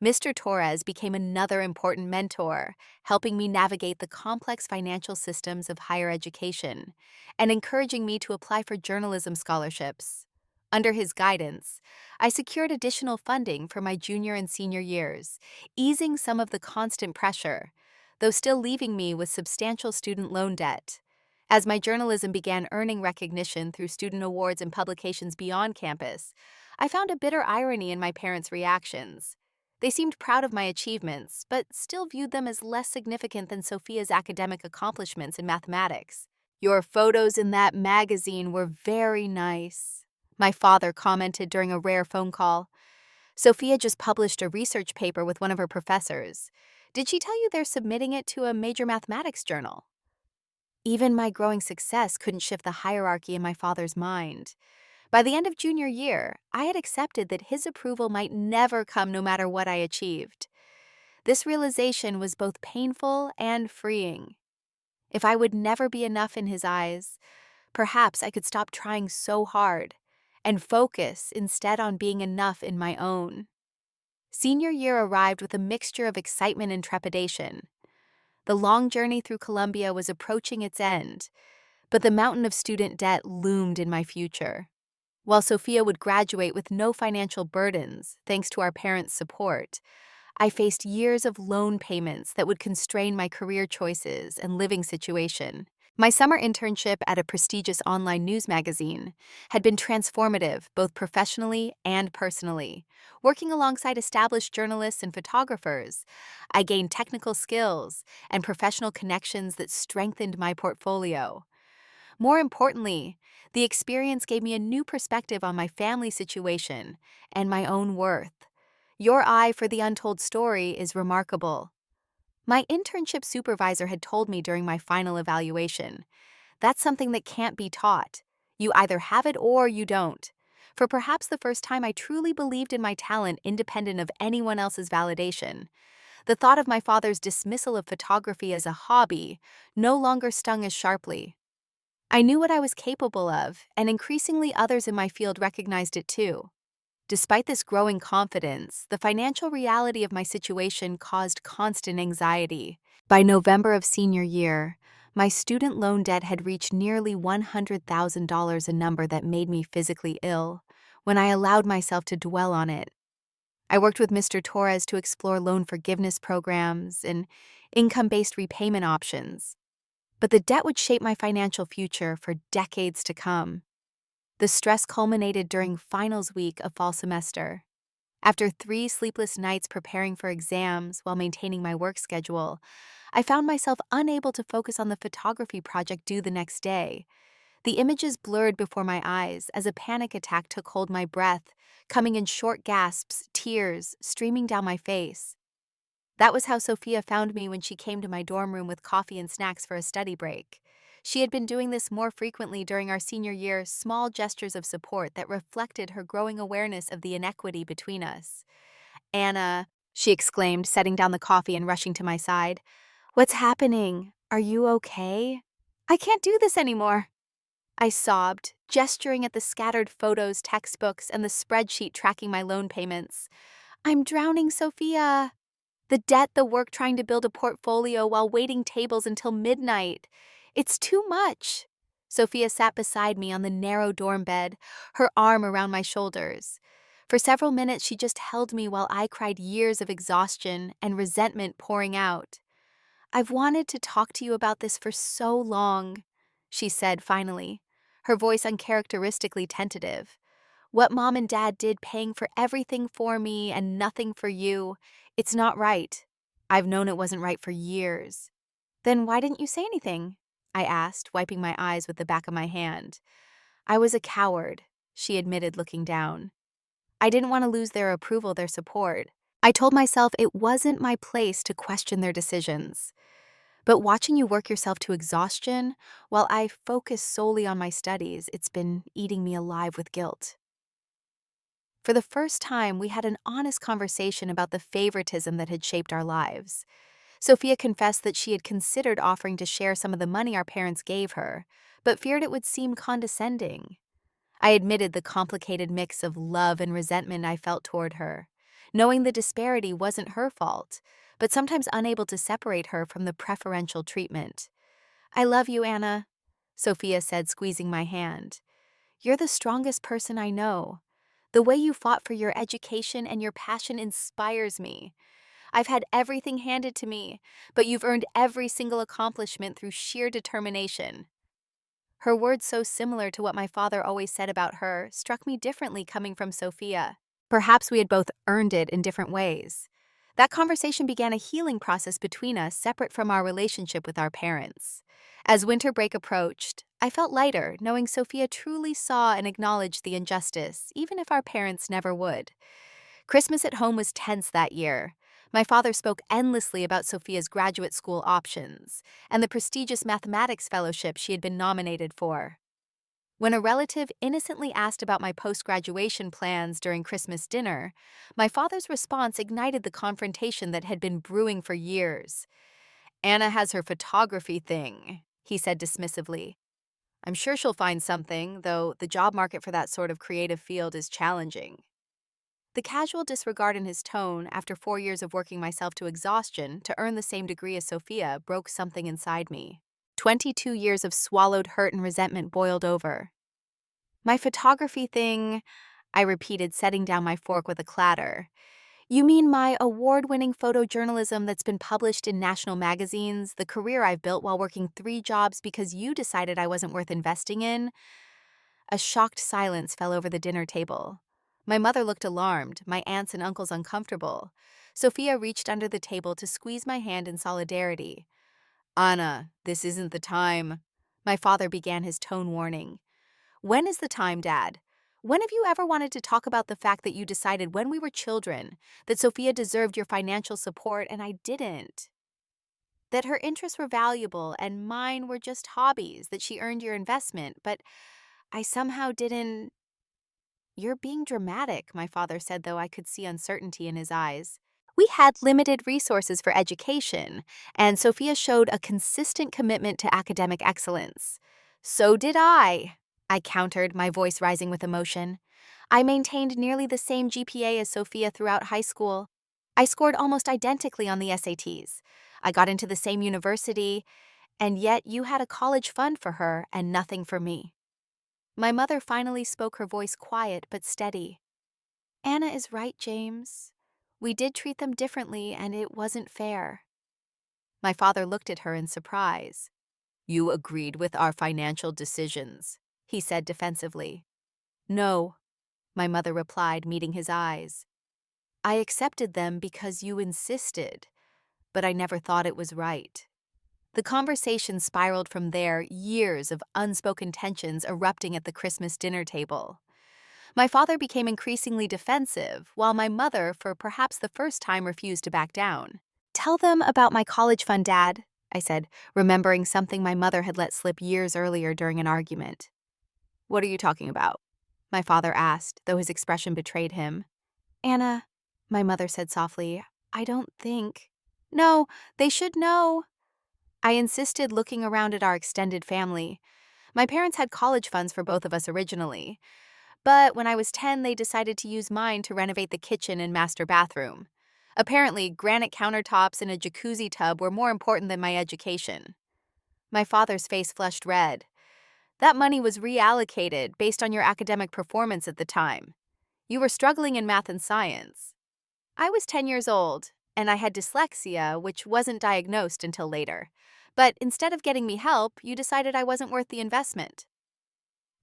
Mr. Torres became another important mentor, helping me navigate the complex financial systems of higher education and encouraging me to apply for journalism scholarships. Under his guidance, I secured additional funding for my junior and senior years, easing some of the constant pressure, though still leaving me with substantial student loan debt. As my journalism began earning recognition through student awards and publications beyond campus, I found a bitter irony in my parents' reactions. They seemed proud of my achievements, but still viewed them as less significant than Sophia's academic accomplishments in mathematics. "Your photos in that magazine were very nice," my father commented during a rare phone call. "Sophia just published a research paper with one of her professors. Did she tell you they're submitting it to a major mathematics journal?" Even my growing success couldn't shift the hierarchy in my father's mind. By the end of junior year, I had accepted that his approval might never come no matter what I achieved. This realization was both painful and freeing. If I would never be enough in his eyes, perhaps I could stop trying so hard and focus instead on being enough in my own. Senior year arrived with a mixture of excitement and trepidation. The long journey through Columbia was approaching its end, but the mountain of student debt loomed in my future. While Sophia would graduate with no financial burdens, thanks to our parents' support, I faced years of loan payments that would constrain my career choices and living situation. My summer internship at a prestigious online news magazine had been transformative both professionally and personally. Working alongside established journalists and photographers, I gained technical skills and professional connections that strengthened my portfolio. More importantly, the experience gave me a new perspective on my family situation and my own worth. Your eye for the untold story is remarkable. My internship supervisor had told me during my final evaluation, "That's something that can't be taught. You either have it or you don't." For perhaps the first time, I truly believed in my talent independent of anyone else's validation. The thought of my father's dismissal of photography as a hobby no longer stung as sharply. I knew what I was capable of, and increasingly others in my field recognized it too. Despite this growing confidence, the financial reality of my situation caused constant anxiety. By November of senior year, my student loan debt had reached nearly $100,000, a number that made me physically ill when I allowed myself to dwell on it. I worked with Mr. Torres to explore loan forgiveness programs and income-based repayment options, but the debt would shape my financial future for decades to come. The stress culminated during finals week of fall semester. After 3 sleepless nights preparing for exams while maintaining my work schedule, I found myself unable to focus on the photography project due the next day. The images blurred before my eyes as a panic attack took hold my breath, coming in short gasps, tears streaming down my face. That was how Sophia found me when she came to my dorm room with coffee and snacks for a study break. She had been doing this more frequently during our senior year, small gestures of support that reflected her growing awareness of the inequity between us. "Anna," she exclaimed, setting down the coffee and rushing to my side. "What's happening? Are you okay?" "I can't do this anymore," I sobbed, gesturing at the scattered photos, textbooks, and the spreadsheet tracking my loan payments. "I'm drowning, Sophia. The debt, the work trying to build a portfolio while waiting tables until midnight. It's too much." Sophia sat beside me on the narrow dorm bed, her arm around my shoulders. For several minutes, she just held me while I cried years of exhaustion and resentment pouring out. "I've wanted to talk to you about this for so long," she said finally, her voice uncharacteristically tentative. "What Mom and Dad did, paying for everything for me and nothing for you, it's not right. I've known it wasn't right for years." "Then why didn't you say anything?" I asked, wiping my eyes with the back of my hand. "I was a coward," she admitted, looking down. "I didn't want to lose their approval, their support. I told myself it wasn't my place to question their decisions. But watching you work yourself to exhaustion, while I focus solely on my studies, it's been eating me alive with guilt." For the first time, we had an honest conversation about the favoritism that had shaped our lives. Sophia confessed that she had considered offering to share some of the money our parents gave her, but feared it would seem condescending. I admitted the complicated mix of love and resentment I felt toward her, knowing the disparity wasn't her fault, but sometimes unable to separate her from the preferential treatment. "I love you, Anna," Sophia said, squeezing my hand. You're the strongest person I know. The way you fought for your education and your passion inspires me. I've had everything handed to me, but you've earned every single accomplishment through sheer determination. Her words, so similar to what my father always said about her, struck me differently coming from Sophia. Perhaps we had both earned it in different ways. That conversation began a healing process between us, separate from our relationship with our parents. As winter break approached, I felt lighter, knowing Sophia truly saw and acknowledged the injustice, even if our parents never would. Christmas at home was tense that year. My father spoke endlessly about Sophia's graduate school options and the prestigious mathematics fellowship she had been nominated for. When a relative innocently asked about my post-graduation plans during Christmas dinner, my father's response ignited the confrontation that had been brewing for years. "Anna has her photography thing," he said dismissively. "I'm sure she'll find something, though the job market for that sort of creative field is challenging." The casual disregard in his tone, after 4 years of working myself to exhaustion to earn the same degree as Sophia, broke something inside me. 22 years of swallowed hurt and resentment boiled over. "My photography thing," I repeated, setting down my fork with a clatter. "You mean my award-winning photojournalism that's been published in national magazines, the career I've built while working 3 jobs because you decided I wasn't worth investing in?" A shocked silence fell over the dinner table. My mother looked alarmed, my aunts and uncles uncomfortable. Sophia reached under the table to squeeze my hand in solidarity. "Anna, this isn't the time." My father began, his tone warning. "When is the time, Dad? When have you ever wanted to talk about the fact that you decided when we were children that Sophia deserved your financial support and I didn't? That her interests were valuable and mine were just hobbies, that she earned your investment, but I somehow didn't—" "You're being dramatic," my father said, though I could see uncertainty in his eyes. "We had limited resources for education, and Sophia showed a consistent commitment to academic excellence." "So did I countered, my voice rising with emotion. "I maintained nearly the same GPA as Sophia throughout high school. I scored almost identically on the SATs. I got into the same university, and yet you had a college fund for her and nothing for me." My mother finally spoke, her voice quiet but steady. "Anna is right, James. We did treat them differently, and it wasn't fair." My father looked at her in surprise. "You agreed with our financial decisions," he said defensively. "No," my mother replied, meeting his eyes. "I accepted them because you insisted, but I never thought it was right." The conversation spiraled from there, years of unspoken tensions erupting at the Christmas dinner table. My father became increasingly defensive, while my mother, for perhaps the first time, refused to back down. "Tell them about my college fund, Dad," I said, remembering something my mother had let slip years earlier during an argument. "What are you talking about?" my father asked, though his expression betrayed him. "Anna," my mother said softly, "I don't think—" "No, they should know." I insisted, looking around at our extended family. My parents had college funds for both of us originally, but when I was 10, they decided to use mine to renovate the kitchen and master bathroom. Apparently, granite countertops and a jacuzzi tub were more important than my education. My father's face flushed red. "That money was reallocated based on your academic performance at the time. You were struggling in math and science. I was 10 years old, and I had dyslexia, which wasn't diagnosed until later. But instead of getting me help, you decided I wasn't worth the investment."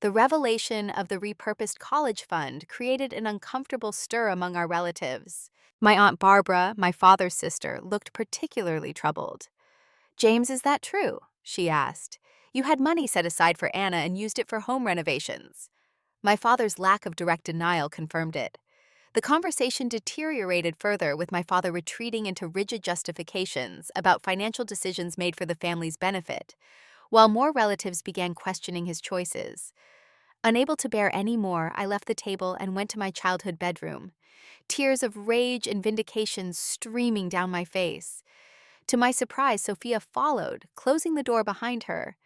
The revelation of the repurposed college fund created an uncomfortable stir among our relatives. My Aunt Barbara, my father's sister, looked particularly troubled. "James, is that true?" she asked. "You had money set aside for Anna and used it for home renovations." My father's lack of direct denial confirmed it. The conversation deteriorated further, with my father retreating into rigid justifications about financial decisions made for the family's benefit, while more relatives began questioning his choices. Unable to bear any more, I left the table and went to my childhood bedroom, tears of rage and vindication streaming down my face. To my surprise, Sophia followed, closing the door behind her.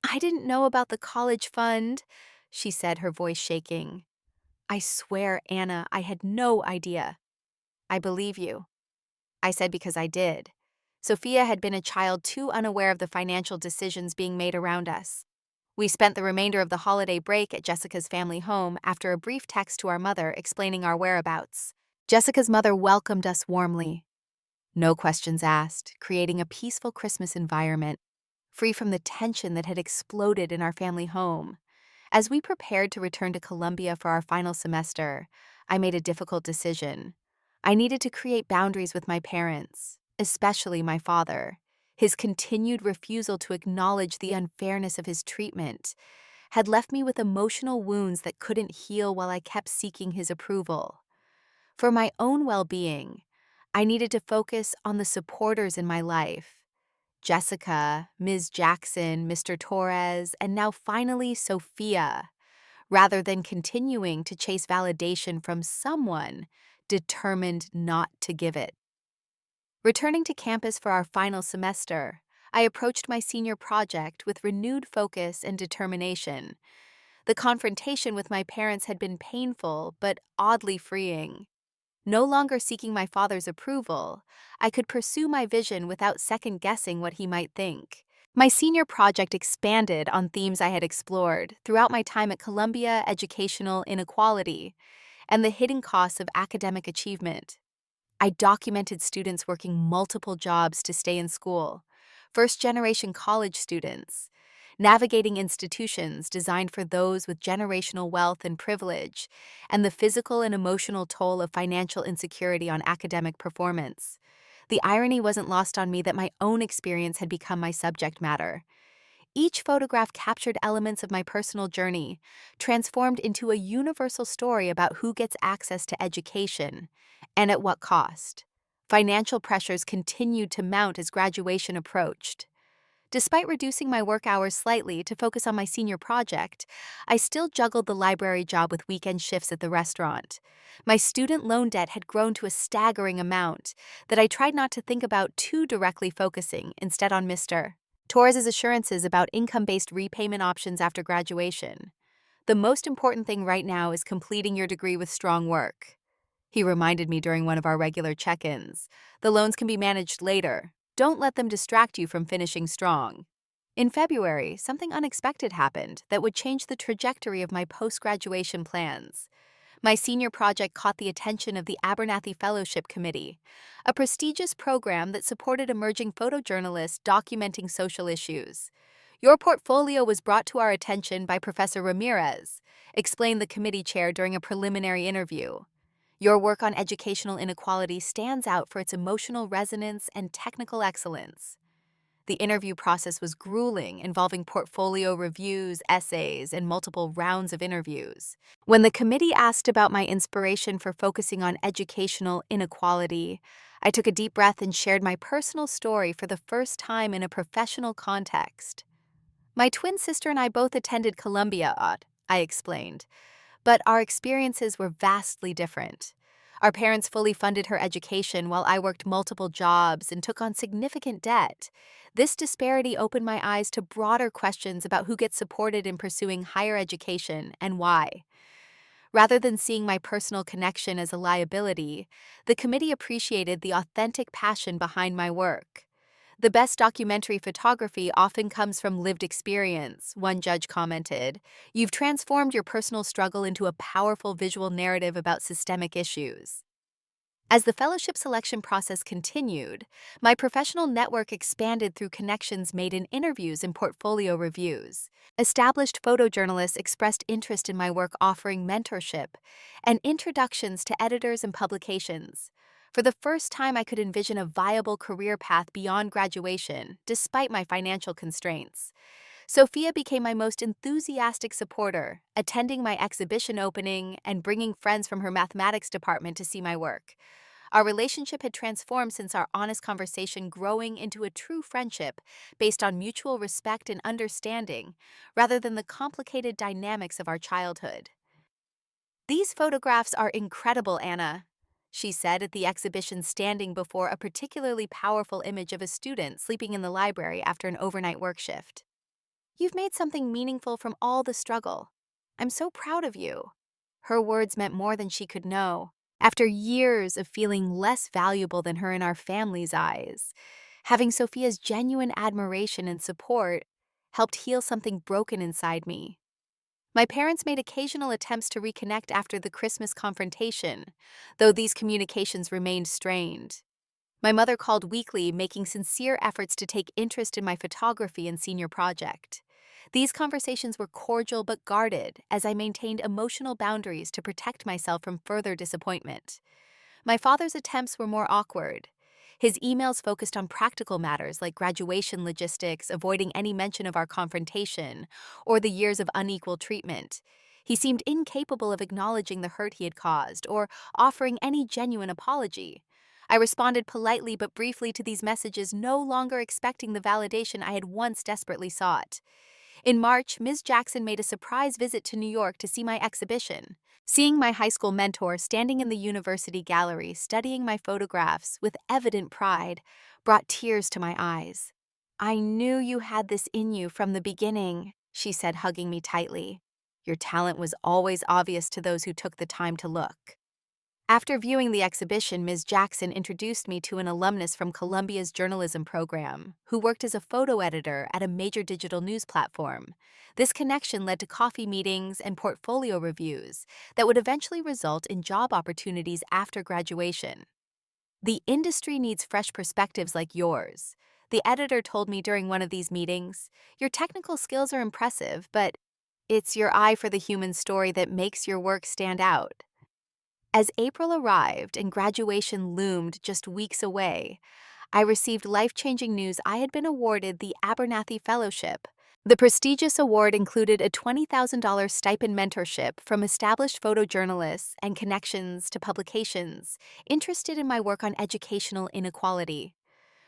"I didn't know about the college fund," she said, her voice shaking. "I swear, Anna, I had no idea." "I believe you," I said, because I did. Sophia had been a child too unaware of the financial decisions being made around us. We spent the remainder of the holiday break at Jessica's family home after a brief text to our mother explaining our whereabouts. Jessica's mother welcomed us warmly, no questions asked, creating a peaceful Christmas environment, free from the tension that had exploded in our family home. As we prepared to return to Columbia for our final semester, I made a difficult decision. I needed to create boundaries with my parents, especially my father. His continued refusal to acknowledge the unfairness of his treatment had left me with emotional wounds that couldn't heal while I kept seeking his approval. For my own well-being, I needed to focus on the supporters in my life: Jessica, Ms. Jackson, Mr. Torres, and now finally Sophia, rather than continuing to chase validation from someone determined not to give it. Returning to campus for our final semester, I approached my senior project with renewed focus and determination. The confrontation with my parents had been painful but oddly freeing. No longer seeking my father's approval, I could pursue my vision without second-guessing what he might think. My senior project expanded on themes I had explored throughout my time at Columbia: educational inequality and the hidden costs of academic achievement. I documented students working multiple jobs to stay in school, first-generation college students, navigating institutions designed for those with generational wealth and privilege, and the physical and emotional toll of financial insecurity on academic performance. The irony wasn't lost on me that my own experience had become my subject matter. Each photograph captured elements of my personal journey, transformed into a universal story about who gets access to education and at what cost. Financial pressures continued to mount as graduation approached. Despite reducing my work hours slightly to focus on my senior project, I still juggled the library job with weekend shifts at the restaurant. My student loan debt had grown to a staggering amount that I tried not to think about too directly, focusing instead on Mr. Torres's assurances about income-based repayment options after graduation. "The most important thing right now is completing your degree with strong work," he reminded me during one of our regular check-ins. "The loans can be managed later. Don't let them distract you from finishing strong." In February, something unexpected happened that would change the trajectory of my post-graduation plans. My senior project caught the attention of the Abernathy Fellowship Committee, a prestigious program that supported emerging photojournalists documenting social issues. "Your portfolio was brought to our attention by Professor Ramirez," explained the committee chair during a preliminary interview. "Your work on educational inequality stands out for its emotional resonance and technical excellence." The interview process was grueling, involving portfolio reviews, essays, and multiple rounds of interviews. When the committee asked about my inspiration for focusing on educational inequality, I took a deep breath and shared my personal story for the first time in a professional context. "My twin sister and I both attended Columbia, I explained, but our experiences were vastly different. Our parents fully funded her education while I worked multiple jobs and took on significant debt. This disparity opened my eyes to broader questions about who gets supported in pursuing higher education and why." Rather than seeing my personal connection as a liability, the committee appreciated the authentic passion behind my work. "The best documentary photography often comes from lived experience," one judge commented. "You've transformed your personal struggle into a powerful visual narrative about systemic issues." As the fellowship selection process continued, my professional network expanded through connections made in interviews and portfolio reviews. Established photojournalists expressed interest in my work, offering mentorship and introductions to editors and publications. For the first time, I could envision a viable career path beyond graduation, despite my financial constraints. Sophia became my most enthusiastic supporter, attending my exhibition opening and bringing friends from her mathematics department to see my work. Our relationship had transformed since our honest conversation, growing into a true friendship based on mutual respect and understanding, rather than the complicated dynamics of our childhood. "These photographs are incredible, Anna," she said at the exhibition, standing before a particularly powerful image of a student sleeping in the library after an overnight work shift. "You've made something meaningful from all the struggle. I'm so proud of you." Her words meant more than she could know. After years of feeling less valuable than her in our family's eyes, having Sophia's genuine admiration and support helped heal something broken inside me. My parents made occasional attempts to reconnect after the Christmas confrontation, though these communications remained strained. My mother called weekly, making sincere efforts to take interest in my photography and senior project. These conversations were cordial but guarded, as I maintained emotional boundaries to protect myself from further disappointment. My father's attempts were more awkward. His emails focused on practical matters like graduation logistics, avoiding any mention of our confrontation, or the years of unequal treatment. He seemed incapable of acknowledging the hurt he had caused or offering any genuine apology. I responded politely but briefly to these messages, no longer expecting the validation I had once desperately sought. In March, Ms. Jackson made a surprise visit to New York to see my exhibition. Seeing my high school mentor standing in the university gallery studying my photographs with evident pride brought tears to my eyes. "I knew you had this in you from the beginning," she said, hugging me tightly. "Your talent was always obvious to those who took the time to look." After viewing the exhibition, Ms. Jackson introduced me to an alumnus from Columbia's journalism program, who worked as a photo editor at a major digital news platform. This connection led to coffee meetings and portfolio reviews that would eventually result in job opportunities after graduation. "The industry needs fresh perspectives like yours," the editor told me during one of these meetings. "Your technical skills are impressive, but it's your eye for the human story that makes your work stand out." As April arrived and graduation loomed just weeks away, I received life-changing news. I had been awarded the Abernathy Fellowship. The prestigious award included a $20,000 stipend mentorship from established photojournalists and connections to publications interested in my work on educational inequality.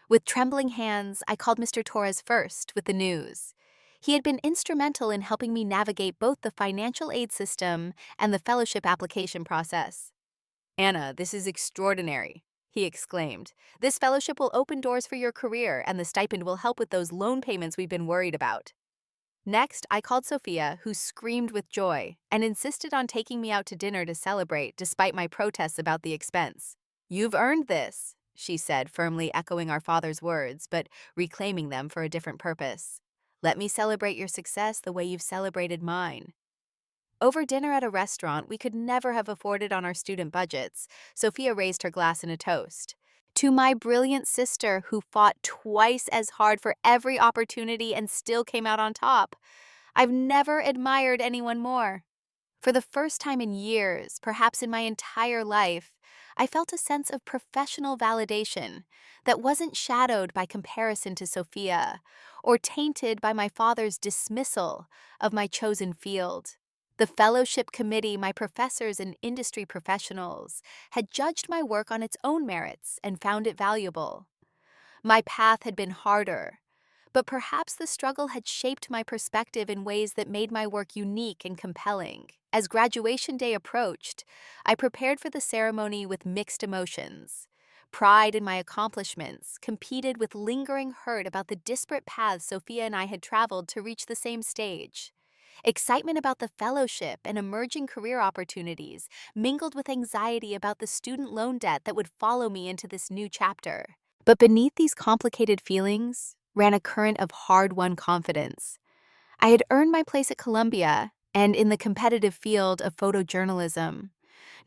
With trembling hands, I called Mr. Torres first with the news. He had been instrumental in helping me navigate both the financial aid system and the fellowship application process. "Anna, this is extraordinary," he exclaimed. "This fellowship will open doors for your career, and the stipend will help with those loan payments we've been worried about." Next, I called Sophia, who screamed with joy and insisted on taking me out to dinner to celebrate despite my protests about the expense. "You've earned this," she said, firmly echoing our father's words, but reclaiming them for a different purpose. "Let me celebrate your success the way you've celebrated mine." Over dinner at a restaurant we could never have afforded on our student budgets, Sophia raised her glass in a toast. "To my brilliant sister who fought twice as hard for every opportunity and still came out on top. I've never admired anyone more." For the first time in years, perhaps in my entire life, I felt a sense of professional validation that wasn't shadowed by comparison to Sophia or tainted by my father's dismissal of my chosen field. The fellowship committee, my professors and industry professionals, had judged my work on its own merits and found it valuable. My path had been harder, but perhaps the struggle had shaped my perspective in ways that made my work unique and compelling. As graduation day approached, I prepared for the ceremony with mixed emotions. Pride in my accomplishments competed with lingering hurt about the disparate paths Sophia and I had traveled to reach the same stage. Excitement about the fellowship and emerging career opportunities mingled with anxiety about the student loan debt that would follow me into this new chapter. But beneath these complicated feelings ran a current of hard-won confidence. I had earned my place at Columbia and in the competitive field of photojournalism,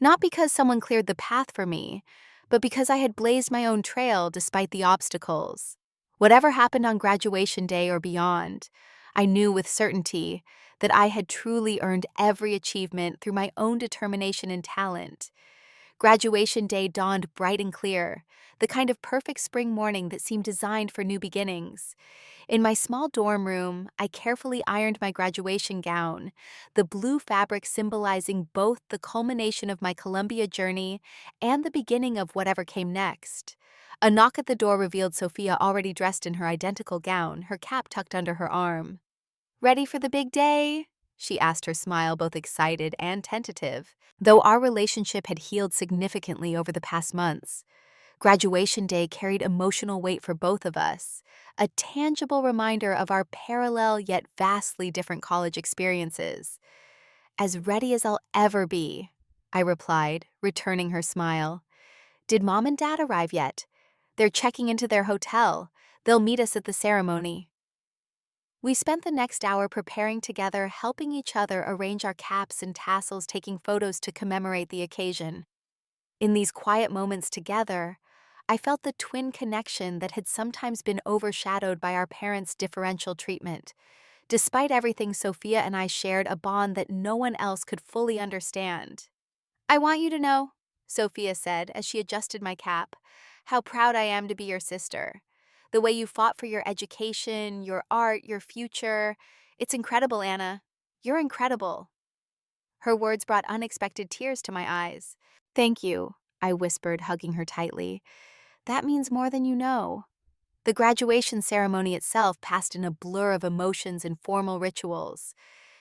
not because someone cleared the path for me, but because I had blazed my own trail despite the obstacles. Whatever happened on graduation day or beyond, I knew with certainty that I had truly earned every achievement through my own determination and talent. Graduation day dawned bright and clear, the kind of perfect spring morning that seemed designed for new beginnings. In my small dorm room, I carefully ironed my graduation gown, the blue fabric symbolizing both the culmination of my Columbia journey and the beginning of whatever came next. A knock at the door revealed Sophia already dressed in her identical gown, her cap tucked under her arm. "Ready for the big day?" she asked, her smile both excited and tentative. Though our relationship had healed significantly over the past months, graduation day carried emotional weight for both of us, a tangible reminder of our parallel yet vastly different college experiences. "As ready as I'll ever be," I replied, returning her smile. "Did Mom and Dad arrive yet? They're checking into their hotel. They'll meet us at the ceremony." We spent the next hour preparing together, helping each other arrange our caps and tassels, taking photos to commemorate the occasion. In these quiet moments together, I felt the twin connection that had sometimes been overshadowed by our parents' differential treatment. Despite everything, Sophia and I shared a bond that no one else could fully understand. "I want you to know," Sophia said as she adjusted my cap, "how proud I am to be your sister. The way you fought for your education, your art, your future. It's incredible, Anna. You're incredible." Her words brought unexpected tears to my eyes. "Thank you," I whispered, hugging her tightly. "That means more than you know." The graduation ceremony itself passed in a blur of emotions and formal rituals.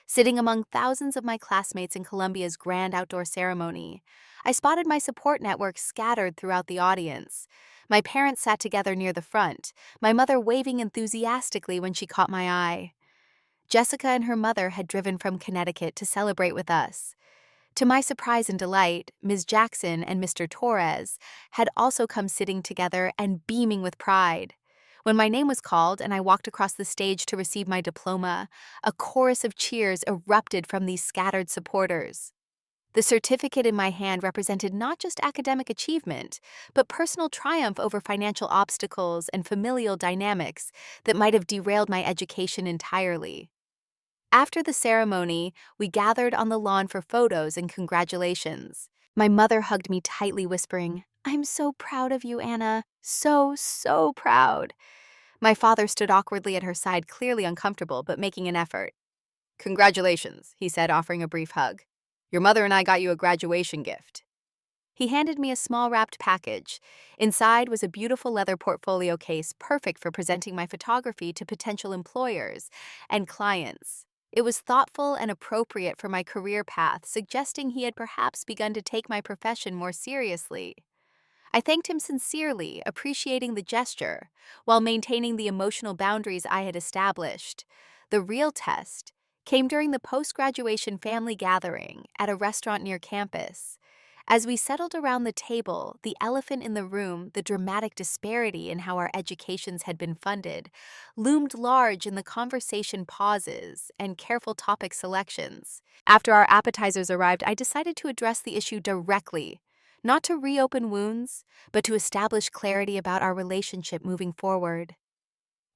Sitting among thousands of my classmates in Columbia's grand outdoor ceremony, I spotted my support network scattered throughout the audience. My parents sat together near the front, my mother waving enthusiastically when she caught my eye. Jessica and her mother had driven from Connecticut to celebrate with us. To my surprise and delight, Ms. Jackson and Mr. Torres had also come sitting together and beaming with pride. When my name was called and I walked across the stage to receive my diploma, a chorus of cheers erupted from these scattered supporters. The certificate in my hand represented not just academic achievement, but personal triumph over financial obstacles and familial dynamics that might have derailed my education entirely. After the ceremony, we gathered on the lawn for photos and congratulations. My mother hugged me tightly, whispering, "I'm so proud of you, Anna. So proud." My father stood awkwardly at her side, clearly uncomfortable, but making an effort. "Congratulations," he said, offering a brief hug. "Your mother and I got you a graduation gift." He handed me a small wrapped package. Inside was a beautiful leather portfolio case, perfect for presenting my photography to potential employers and clients. It was thoughtful and appropriate for my career path, suggesting he had perhaps begun to take my profession more seriously. I thanked him sincerely, appreciating the gesture, while maintaining the emotional boundaries I had established. The real test came during the post-graduation family gathering at a restaurant near campus. As we settled around the table, the elephant in the room, the dramatic disparity in how our educations had been funded, loomed large in the conversation pauses and careful topic selections. After our appetizers arrived, I decided to address the issue directly, not to reopen wounds, but to establish clarity about our relationship moving forward.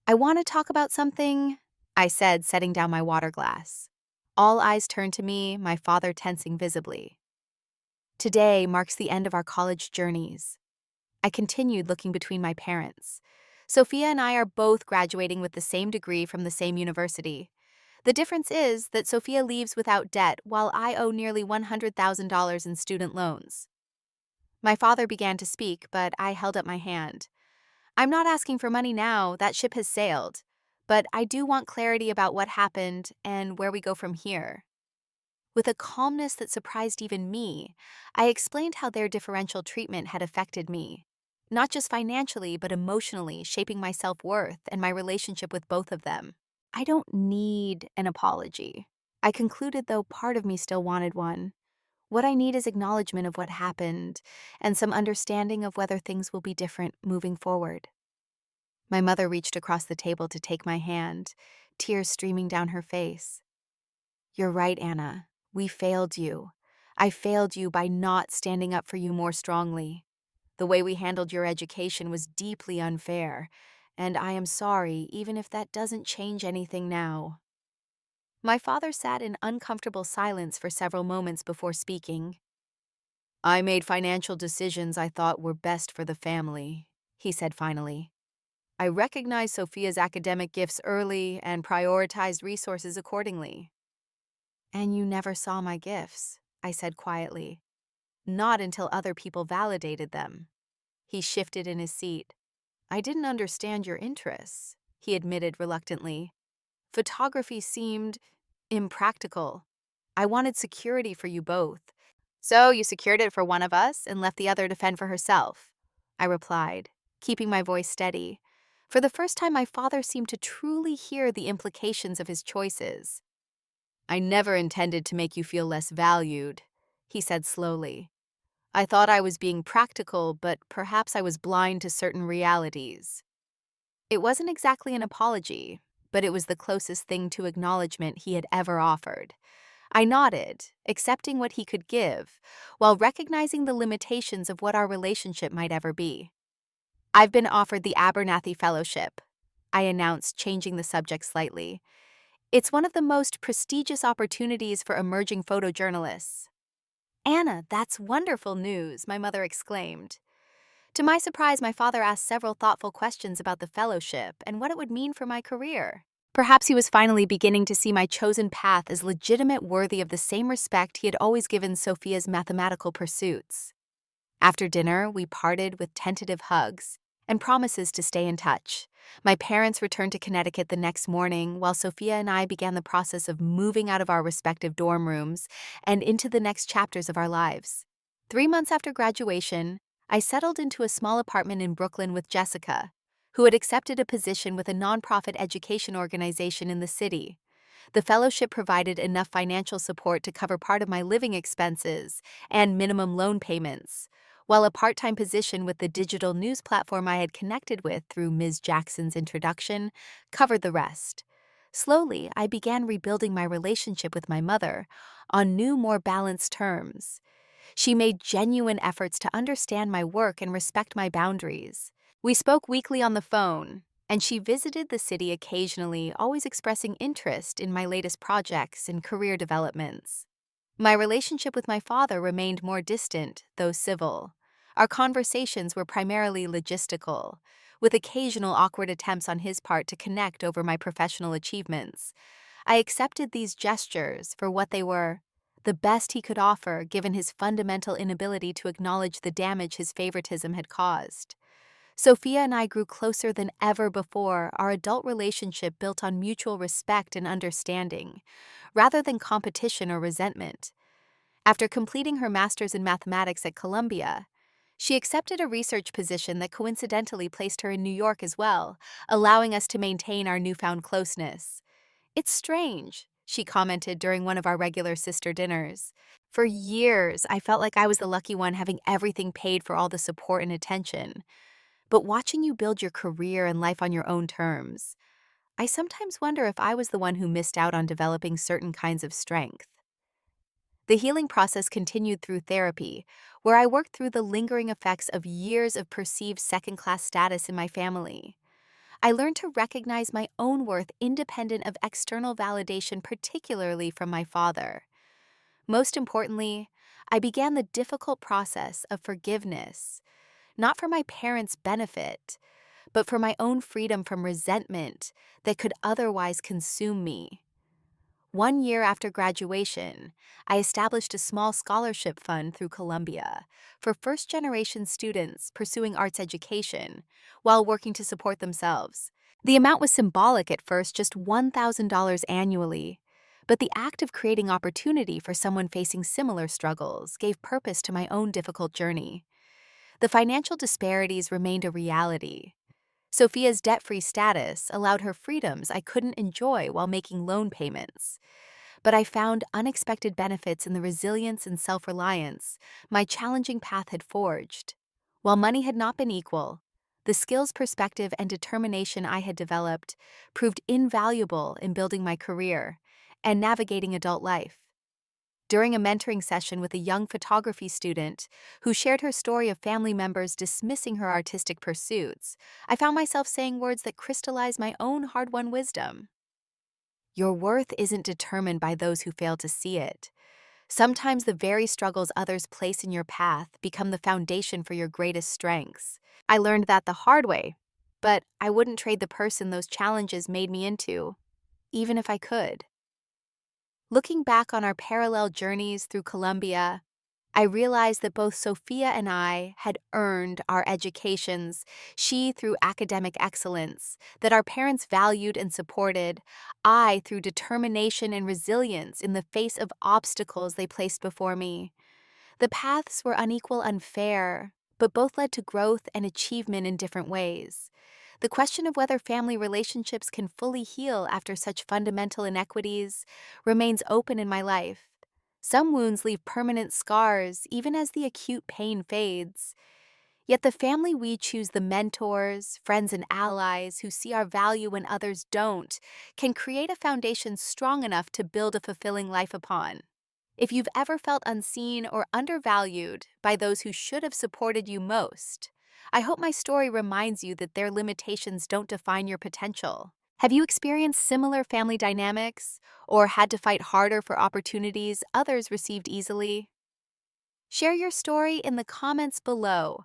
"I want to talk about something," I said, setting down my water glass. All eyes turned to me, my father tensing visibly. "Today marks the end of our college journeys." I continued, looking between my parents. "Sophia and I are both graduating with the same degree from the same university. The difference is that Sophia leaves without debt, while I owe nearly $100,000 in student loans." My father began to speak, but I held up my hand. "I'm not asking for money now, that ship has sailed. But I do want clarity about what happened and where we go from here." With a calmness that surprised even me, I explained how their differential treatment had affected me. Not just financially, but emotionally, shaping my self-worth and my relationship with both of them. I don't need an apology. I concluded, though part of me still wanted one. What I need is acknowledgement of what happened and some understanding of whether things will be different moving forward. My mother reached across the table to take my hand, tears streaming down her face. "You're right, Anna. We failed you. I failed you by not standing up for you more strongly. The way we handled your education was deeply unfair, and I am sorry, even if that doesn't change anything now." My father sat in uncomfortable silence for several moments before speaking. "I made financial decisions I thought were best for the family," he said finally. "I recognized Sophia's academic gifts early and prioritized resources accordingly." "And you never saw my gifts," I said quietly. "Not until other people validated them." He shifted in his seat. "I didn't understand your interests," he admitted reluctantly. "Photography seemed impractical. I wanted security for you both." "So you secured it for one of us and left the other to fend for herself," I replied, keeping my voice steady. For the first time, my father seemed to truly hear the implications of his choices. "I never intended to make you feel less valued," he said slowly. "I thought I was being practical, but perhaps I was blind to certain realities." It wasn't exactly an apology, but it was the closest thing to acknowledgement he had ever offered. I nodded, accepting what he could give, while recognizing the limitations of what our relationship might ever be. "I've been offered the Abernathy Fellowship," I announced, changing the subject slightly. "It's one of the most prestigious opportunities for emerging photojournalists." "Anna, that's wonderful news," my mother exclaimed. To my surprise, my father asked several thoughtful questions about the fellowship and what it would mean for my career. Perhaps he was finally beginning to see my chosen path as legitimate, worthy of the same respect he had always given Sophia's mathematical pursuits. After dinner, we parted with tentative hugs and promises to stay in touch. My parents returned to Connecticut the next morning, while Sophia and I began the process of moving out of our respective dorm rooms and into the next chapters of our lives. 3 months after graduation, I settled into a small apartment in Brooklyn with Jessica, who had accepted a position with a nonprofit education organization in the city. The fellowship provided enough financial support to cover part of my living expenses and minimum loan payments, while a part-time position with the digital news platform I had connected with through Ms. Jackson's introduction covered the rest. Slowly, I began rebuilding my relationship with my mother on new, more balanced terms. She made genuine efforts to understand my work and respect my boundaries. We spoke weekly on the phone, and she visited the city occasionally, always expressing interest in my latest projects and career developments. My relationship with my father remained more distant, though civil. Our conversations were primarily logistical, with occasional awkward attempts on his part to connect over my professional achievements. I accepted these gestures for what they were: the best he could offer given his fundamental inability to acknowledge the damage his favoritism had caused. Sophia and I grew closer than ever before, our adult relationship built on mutual respect and understanding, rather than competition or resentment. After completing her master's in mathematics at Columbia, she accepted a research position that coincidentally placed her in New York as well, allowing us to maintain our newfound closeness. "It's strange," she commented during one of our regular sister dinners. "For years, I felt like I was the lucky one, having everything paid for all the support and attention. But watching you build your career and life on your own terms, I sometimes wonder if I was the one who missed out on developing certain kinds of strength." The healing process continued through therapy, where I worked through the lingering effects of years of perceived second-class status in my family. I learned to recognize my own worth independent of external validation, particularly from my father. Most importantly, I began the difficult process of forgiveness, not for my parents' benefit, but for my own freedom from resentment that could otherwise consume me. 1 year after graduation, I established a small scholarship fund through Columbia for first-generation students pursuing arts education while working to support themselves. The amount was symbolic at first, just $1,000 annually, but the act of creating opportunity for someone facing similar struggles gave purpose to my own difficult journey. The financial disparities remained a reality. Sophia's debt-free status allowed her freedoms I couldn't enjoy while making loan payments. But I found unexpected benefits in the resilience and self-reliance my challenging path had forged. While money had not been equal, the skills, perspective, and determination I had developed proved invaluable in building my career and navigating adult life. During a mentoring session with a young photography student who shared her story of family members dismissing her artistic pursuits, I found myself saying words that crystallized my own hard-won wisdom. Your worth isn't determined by those who fail to see it. Sometimes the very struggles others place in your path become the foundation for your greatest strengths. I learned that the hard way, but I wouldn't trade the person those challenges made me into, even if I could. Looking back on our parallel journeys through Columbia, I realized that both Sophia and I had earned our educations, she through academic excellence, that our parents valued and supported, I through determination and resilience in the face of obstacles they placed before me. The paths were unequal, unfair, but both led to growth and achievement in different ways. The question of whether family relationships can fully heal after such fundamental inequities remains open in my life. Some wounds leave permanent scars even as the acute pain fades. Yet the family we choose, the mentors, friends, and allies who see our value when others don't, can create a foundation strong enough to build a fulfilling life upon. If you've ever felt unseen or undervalued by those who should have supported you most, I hope my story reminds you that their limitations don't define your potential. Have you experienced similar family dynamics or had to fight harder for opportunities others received easily? Share your story in the comments below.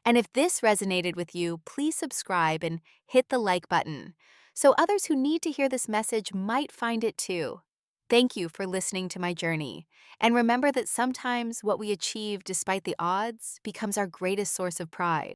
And if this resonated with you, please subscribe and hit the like button so others who need to hear this message might find it too. Thank you for listening to my journey. And remember that sometimes what we achieve despite the odds becomes our greatest source of pride.